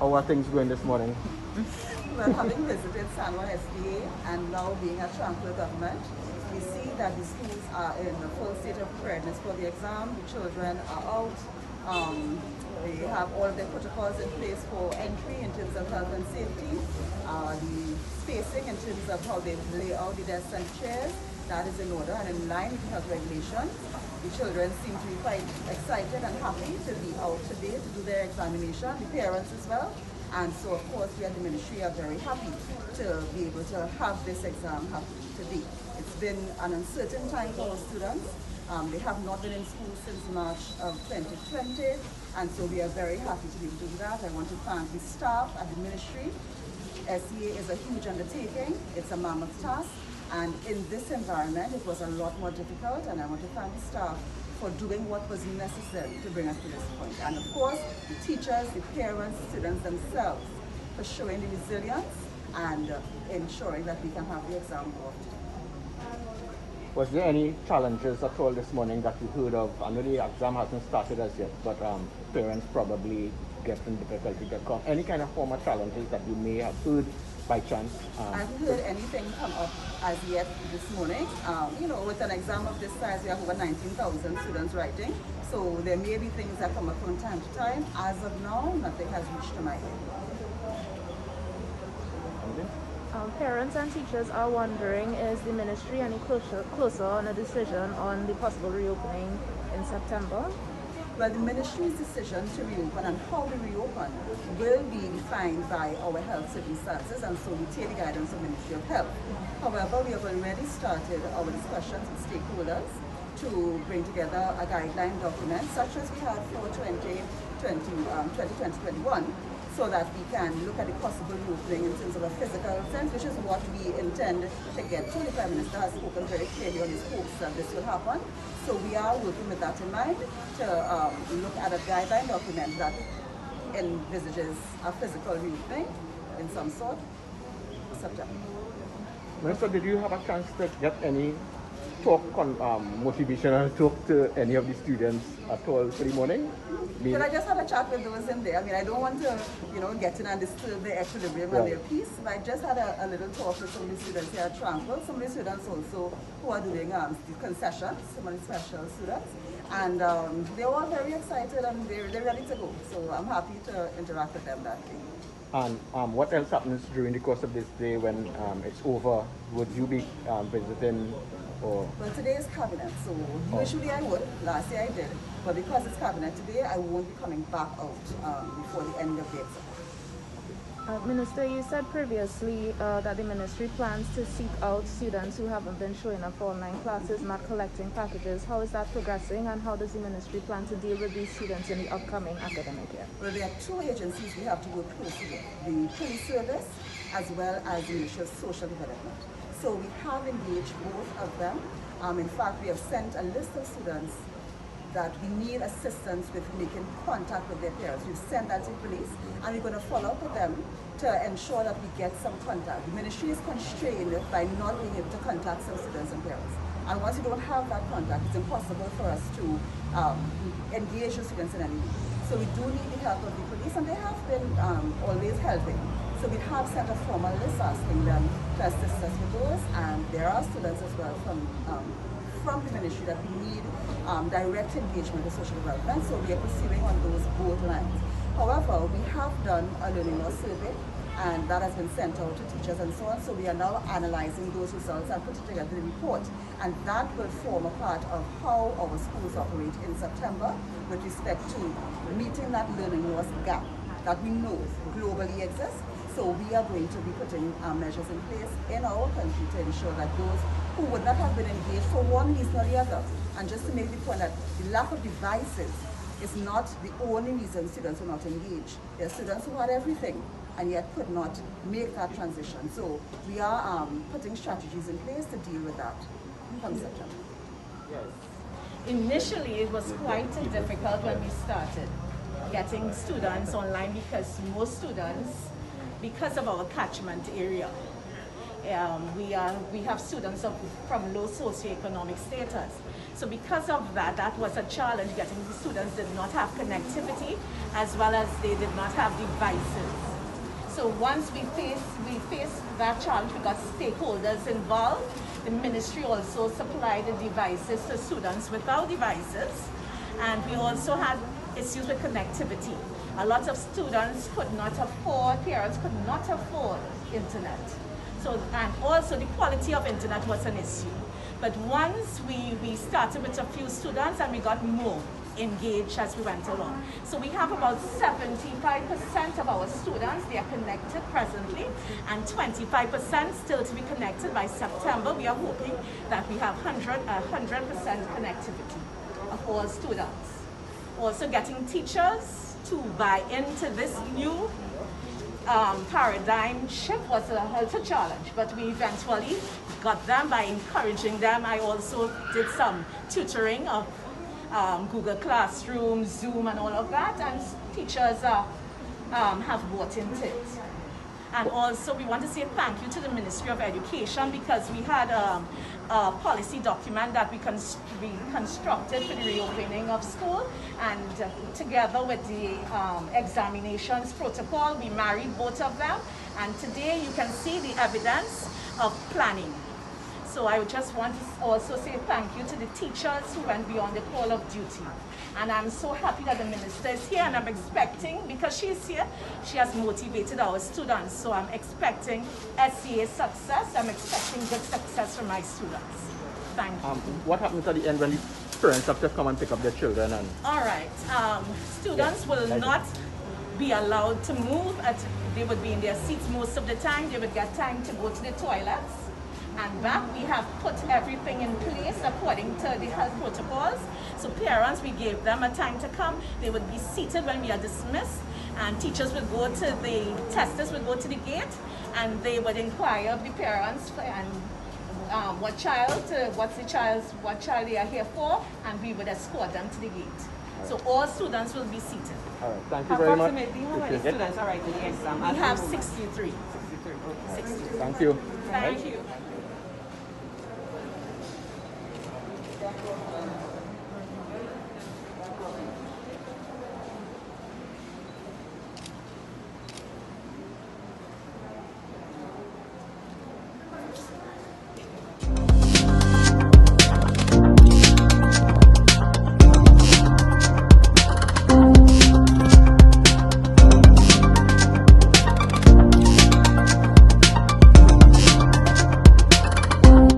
How are things going this morning? Well, having visited San Juan SDA and now being a tranquil government, we see that the schools are in a full state of preparedness for the exam. The children are out. They have all of their protocols in place for entry in terms of health and safety. The spacing in terms of how they lay out the desks and chairs, that is in order and in line with the health regulations. The children seem to be quite excited and happy to be out today to do their examination, the parents as well. And so, of course, we at the ministry are very happy to be able to have this exam happen today. It's been an uncertain time for our students. They have not been in school since March of 2020, and so we are very happy to be able to do that. I want to thank the staff at the ministry. SEA is a huge undertaking. It's a mammoth task, and in this environment, it was a lot more difficult, and I want to thank the staff for doing what was necessary to bring us to this point. And of course, the teachers, the parents, students themselves for showing the resilience and ensuring that we can have the exam go off today. Was there any challenges at all this morning that you heard of? I know the exam hasn't started as yet, but parents probably getting difficulty to come. Any kind of form of challenges that you may have heard by chance? I haven't heard anything come up as yet this morning. With an exam of this size, we have over 19,000 students writing. So there may be things that come up from time to time. As of now, nothing has reached to my ear. Parents and teachers are wondering, is the ministry any closer on a decision on the possible reopening in September? Well, the ministry's decision to reopen and how we reopen will be defined by our health circumstances, and so we take the guidance of the Ministry of Health. However, we have already started our discussions with stakeholders to bring together a guideline document, such as we had for 2020-21, so that we can look at the possible reopening in terms of a physical sense, which is what we intend to get to. The Prime Minister has spoken very clearly on his hopes that this will happen. So we are working with that in mind to look at a guideline document that envisages a physical reopening in some sort in September. Minister, did you have a chance to get any talk on motivational talk to any of the students at all for the morning? Well, I just had a chat with those in there. I mean, I don't want to, get in and disturb their equilibrium and their peace, but I just had a little talk with some of the students here at Tranquil, some of the students also who are doing the concessions, some of the special students, and they're all very excited and they're ready to go. So I'm happy to interact with them that day. And what else happens during the course of this day when it's over? Would you be visiting? Or? Well, today is cabinet, so usually I would. Last year I did, but because it's cabinet today, I won't be coming back out before the end of the exam. Minister, you said previously that the ministry plans to seek out students who haven't been showing up for online classes, not collecting packages. How is that progressing, and how does the ministry plan to deal with these students in the upcoming academic year? Well, there are two agencies we have to work closely with, the police service as well as the Ministry of Social Development. So we have engaged both of them. In fact, we have sent a list of students that we need assistance with making contact with their parents. We've sent that to police, and we're going to follow up with them to ensure that we get some contact. The ministry is constrained by not being able to contact some students and parents. And once you don't have that contact, it's impossible for us to engage the students in any way. So we do need the help of the police, and they have been always helping. So we have sent a formal list asking them to assist us with those, and there are students as well from the ministry that we need direct engagement with social development, so we are pursuing on those both lines. However, we have done a learning loss survey, and that has been sent out to teachers and so on, so we are now analyzing those results and putting together the report, and that will form a part of how our schools operate in September with respect to meeting that learning loss gap that we know globally exists. So we are going to be putting measures in place in our country to ensure that those who would not have been engaged for one reason or the other, and just to make the point that the lack of devices is not the only reason students are not engaged. There are students who had everything and yet could not make that transition. So we are putting strategies in place to deal with that come September. Yes. Initially, it was quite difficult when we started getting students online, because most students, because of our catchment area, we have students from low socioeconomic status. So because of that, that was a challenge. Getting the students did not have connectivity, as well as they did not have devices. So once we faced that challenge, we got stakeholders involved. The ministry also supplied the devices to students without devices. And we also had issues with connectivity. A lot of students could not afford, parents could not afford internet. So, and also the quality of internet was an issue. But once we started with a few students and we got more engaged as we went along. So we have about 75% of our students, they are connected presently, and 25% still to be connected by September. We are hoping that we have 100% connectivity of all students. Also getting teachers to buy into this new paradigm shift was a challenge, but we eventually got them by encouraging them. I also did some tutoring of Google Classroom, Zoom, and all of that, and teachers have bought into it. And also we want to say thank you to the Ministry of Education, because we had a policy document that we constructed for the reopening of school, and together with the examinations protocol, we married both of them, and today you can see the evidence of planning. So I just want to also say thank you to the teachers who went beyond the call of duty. And I'm so happy that the minister is here, and I'm expecting, because she's here, she has motivated our students. So I'm expecting SCA success. I'm expecting good success from my students. Thank you. What happens at the end when the parents have to come and pick up their children? And all right. Students will not be allowed to move. They would be in their seats most of the time. They would get time to go to the toilets. And back, we have put everything in place according to the health protocols. So parents, we gave them a time to come. They would be seated when we are dismissed, and teachers would go to the testers would go to the gate, and they would inquire of the parents and what child they are here for, and we would escort them to the gate. So all students will be seated. all right, thank you very much. Approximately how many students are writing the exam? We have 63. 63. Okay. 63. Thank you. Thank you.